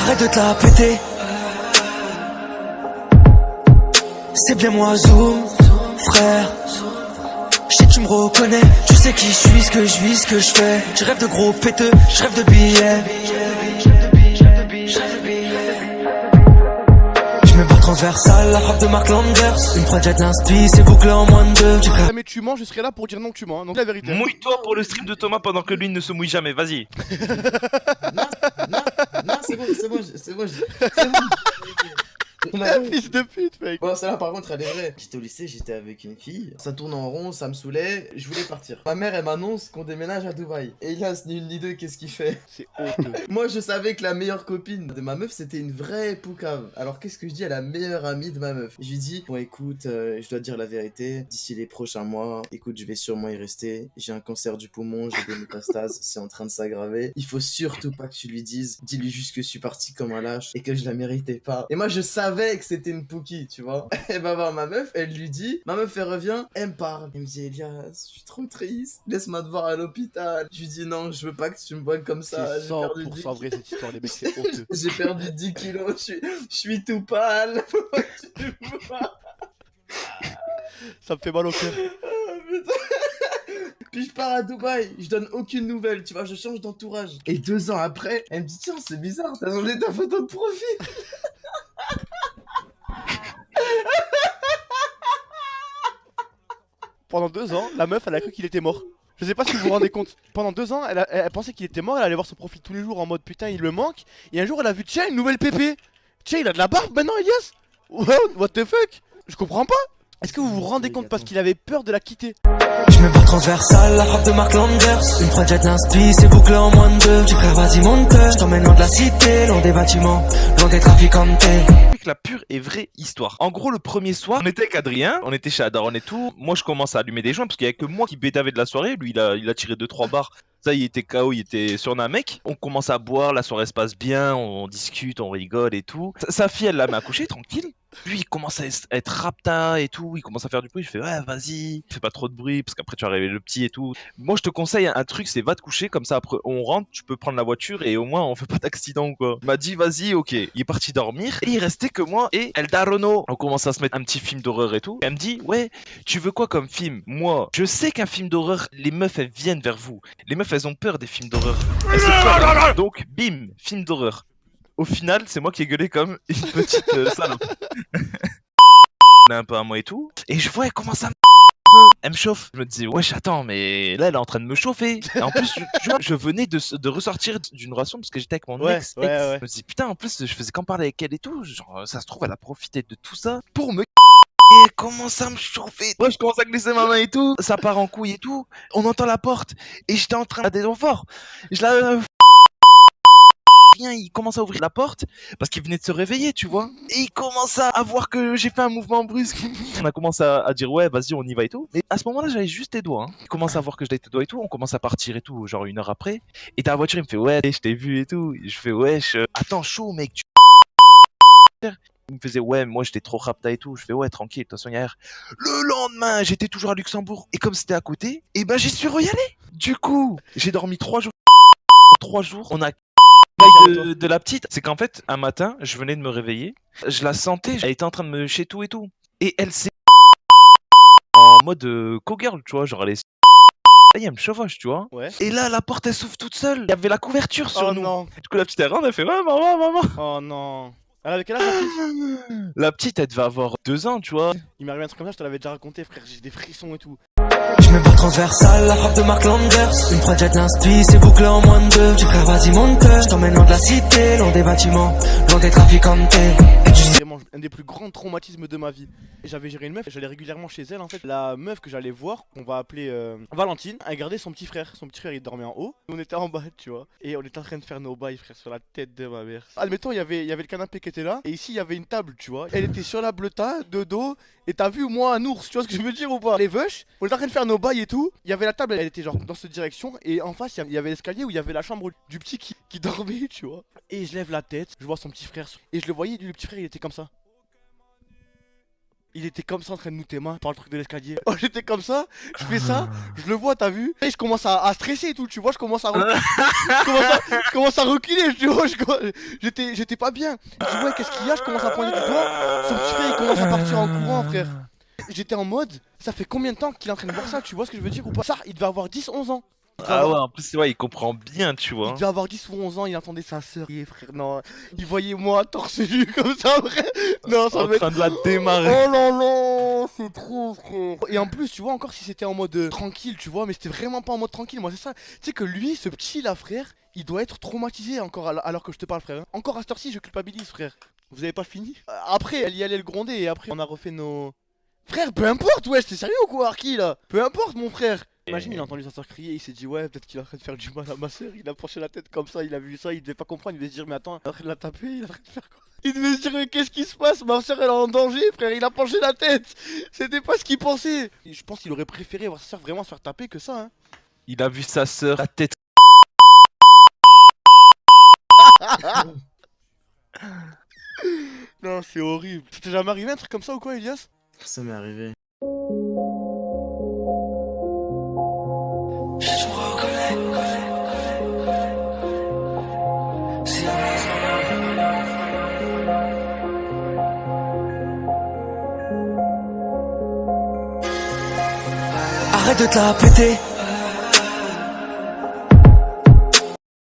arrête de te la péter. C'est bien moi Zoom, frère. Je sais que tu me reconnais, tu sais qui je suis, ce que je vis, ce que je fais. Je rêve de gros péteux, je rêve de billets. Je me barre transversale, la frappe de Mark Landers. Une projette d'inspi, c'est bouclé en moins de 2. Mais tu mens, je serai là pour dire non que tu mens, hein. Donc la vérité. Mouille-toi pour le stream de Thomas pendant que lui ne se mouille jamais, vas-y. Non, c'est bon. Fils de pute, mec. Bon, celle-là par contre elle est vraie. J'étais au lycée, j'étais avec une fille. Ça tourne en rond, ça me saoulait. Je voulais partir. Ma mère elle m'annonce qu'on déménage à Dubaï. Et là, ni une ni deux, qu'est-ce qu'il fait? C'est honteux. Moi je savais que la meilleure copine de ma meuf c'était une vraie poucave. Alors qu'est-ce que je dis à la meilleure amie de ma meuf? Je lui dis, bon écoute, je dois te dire la vérité. D'ici les prochains mois, écoute, je vais sûrement y rester. J'ai un cancer du poumon, j'ai des métastases, c'est en train de s'aggraver. Il faut surtout pas que tu lui dises. Dis-lui juste que je suis parti comme un lâche et que je la méritais pas. Et moi je savais que c'était une pouki, tu vois. Elle va voir ma meuf, elle lui dit, ma meuf elle revient, elle me parle. Elle me dit, Elias, je suis trop triste, laisse-moi te voir à l'hôpital. Je lui dis, non, je veux pas que tu me vois comme ça. C'est 100% vrai cette histoire, les mecs, c'est honteux. J'ai perdu 10 kilos, je suis tout pâle. Tu me vois. Ça me fait mal au cœur. Puis je pars à Dubaï, je donne aucune nouvelle, tu vois, je change d'entourage. Et 2 ans après, elle me dit, tiens, c'est bizarre, t'as changé ta photo de profil. Pendant 2 ans, la meuf, elle a cru qu'il était mort. Je sais pas si vous vous rendez compte. Pendant 2 ans, elle pensait qu'il était mort, elle allait voir son profil tous les jours en mode putain, il me manque. Et un jour, elle a vu, tiens, une nouvelle pépé. Tiens, il a de la barbe maintenant, Elias. What the fuck? Je comprends pas. Est-ce que vous vous rendez compte parce qu'il avait peur de la quitter? Je me barre transversale, la frappe de Mark Landers. Une projette d'inspi, c'est bouclé en moins de 2. Tu frère, vas-y monte. Je t'emmène loin de la cité, loin des bâtiments, loin des traficantes. La pure et vraie histoire. En gros, le premier soir, on était avec Adrien, on était chez Adaron et tout. Moi, je commence à allumer des joints parce qu'il y avait que moi qui bédavais de la soirée. Lui, il a tiré 2-3 barres. Ça, il était KO, il était sur Namek. On commence à boire, la soirée se passe bien, on discute, on rigole et tout. Sa fille, elle la met à coucher, tranquille. Lui, il commence à être rapta et tout, il commence à faire du bruit. Je fais, ouais, vas-y, fais pas trop de bruit, parce qu'après tu vas réveiller le petit et tout. Moi, je te conseille un truc, c'est va te coucher, comme ça, après, on rentre, tu peux prendre la voiture et au moins, on fait pas d'accident, quoi. Il m'a dit, vas-y, ok. Il est parti dormir et il restait que moi et Eldarono. On commence à se mettre un petit film d'horreur et tout. Elle me dit, ouais, tu veux quoi comme film? Moi, je sais qu'un film d'horreur, les meufs, elles viennent vers vous. Les meufs, elles ont peur des films d'horreur. Donc, bim, film d'horreur. Au final, c'est moi qui ai gueulé comme une petite salope. On est un peu à moi et tout. Et je vois, elle commence à elle me chauffe. Je me dis, wesh, attends, mais là, elle est en train de me chauffer. Et en plus, je venais de ressortir d'une relation parce que j'étais avec mon ex. Ouais. Je me dis, putain, en plus, je faisais qu'en parler avec elle et tout. Genre, ça se trouve, elle a profité de tout ça pour me. Et elle commence à me chauffer. Moi, je commence à glisser ma main et tout. Ça part en couille et tout. On entend la porte. Et j'étais en train de des forts. Je la. Il commence à ouvrir la porte parce qu'il venait de se réveiller, tu vois. Et il commence à voir que j'ai fait un mouvement brusque. On a commencé à dire ouais, vas-y, on y va et tout. Mais à ce moment-là, j'avais juste les doigts. Hein. Il commence à voir que j'avais les doigts et tout. On commence à partir et tout, genre 1 heure après. Et dans la voiture, il me fait ouais, je t'ai vu et tout. Et je fais wesh, attends, chaud, mec. Il me faisait ouais, moi j'étais trop rapta et tout. Je fais ouais, tranquille, de toute façon, y a rien. Le lendemain, j'étais toujours à Luxembourg. Et comme c'était à côté, et ben j'y suis re-y-allé. Du coup, j'ai dormi 3 jours. 3 jours, on a de la petite, c'est qu'en fait, un matin, je venais de me réveiller, je la sentais, elle était en train de me chez tout et tout. Et elle s'est en mode cowgirl, tu vois, genre elle est. Elle me chevauche, tu vois. Ouais. Et là, la porte, elle s'ouvre toute seule. Il y avait la couverture sur nous. Non. Du coup, la petite, elle rentre, elle fait ouais, maman. Oh non. Elle avait quel âge la petite? La petite, elle devait avoir 2 ans, tu vois. Il m'est arrivé un truc comme ça, je te l'avais déjà raconté, frère, j'ai des frissons et tout. Je me barre transversale, la frappe de Mark Landers. Une projette d'inspi, c'est bouclé en moins de 2. Tu frère, vas-y monte. Je t'emmène loin de la cité, loin des bâtiments, loin des traficantes. C'est vraiment un des plus grands traumatismes de ma vie. J'avais géré une meuf, j'allais régulièrement chez elle en fait. La meuf que j'allais voir, on va appeler Valentine, elle gardait son petit frère. Son petit frère il dormait en haut, on était en bas, tu vois. Et on était en train de faire nos bails, frère, sur la tête de ma mère. Admettons, il y avait le canapé qui était là, et ici il y avait une table, tu vois. Elle était sur la bleuta, de dos, et t'as vu moi un ours, tu vois ce que je veux dire ou pas? Les veuches, on était en train de faire nos bails et tout. Il y avait la table, elle était genre dans cette direction, et en face il y avait l'escalier où il y avait la chambre du petit qui dormait, tu vois. Et je lève la tête, je vois son petit frère, et je le voyais, lui, le petit frère il était comme ça. Il était comme ça en train de nous tes mains par le truc de l'escalier. Oh, j'étais comme ça, je fais ça, je le vois, t'as vu? Et je commence à stresser et tout, tu vois, je commence à reculer, tu vois, j'étais pas bien. Je dis, ouais, qu'est-ce qu'il y a? Je commence à pointer du doigt. Son petit frère, il commence à partir en courant, frère. J'étais en mode, ça fait combien de temps qu'il est en train de voir ça, tu vois ce que je veux dire ou pas? Ça, il devait avoir 10-11 ans. Ah ouais, en plus, ouais, il comprend bien, tu Il vois. devait avoir 10 ou 11 ans, il entendait sa sœur crier, frère. Non, il voyait moi torse nu comme ça, frère. Non, ça En devait être... train de la démarrer. Oh là là, c'est trop, frère. Et en plus, tu vois, encore si c'était en mode tranquille, tu vois, mais c'était vraiment pas en mode tranquille. Moi, c'est ça. Tu sais que lui, ce petit là, frère, il doit être traumatisé encore alors que je te parle, frère. Hein. Encore à cette heure-ci, je culpabilise, frère. Vous avez pas fini? Après, elle y allait le gronder et après, on a refait nos. Frère, peu importe, ouais, t'es sérieux ou quoi, Arki là? Peu importe, mon frère. Imagine, il a entendu sa soeur crier, il s'est dit, ouais, peut-être qu'il est en train de faire du mal à ma soeur. Il a penché la tête comme ça, il a vu ça, il devait pas comprendre. Il devait se dire, mais attends, il est en train de la taper, il est en train de faire quoi? Il devait se dire, mais qu'est-ce qui se passe? Ma soeur, elle est en danger, frère, il a penché la tête. C'était pas ce qu'il pensait. Et je pense qu'il aurait préféré voir sa soeur vraiment se faire taper que ça, hein. Il a vu sa sœur, la tête. Non, c'est horrible. Ça t'est jamais arrivé un truc comme ça ou quoi, Elias? Ça m'est arrivé. Je me reconnais. Arrête de te la péter.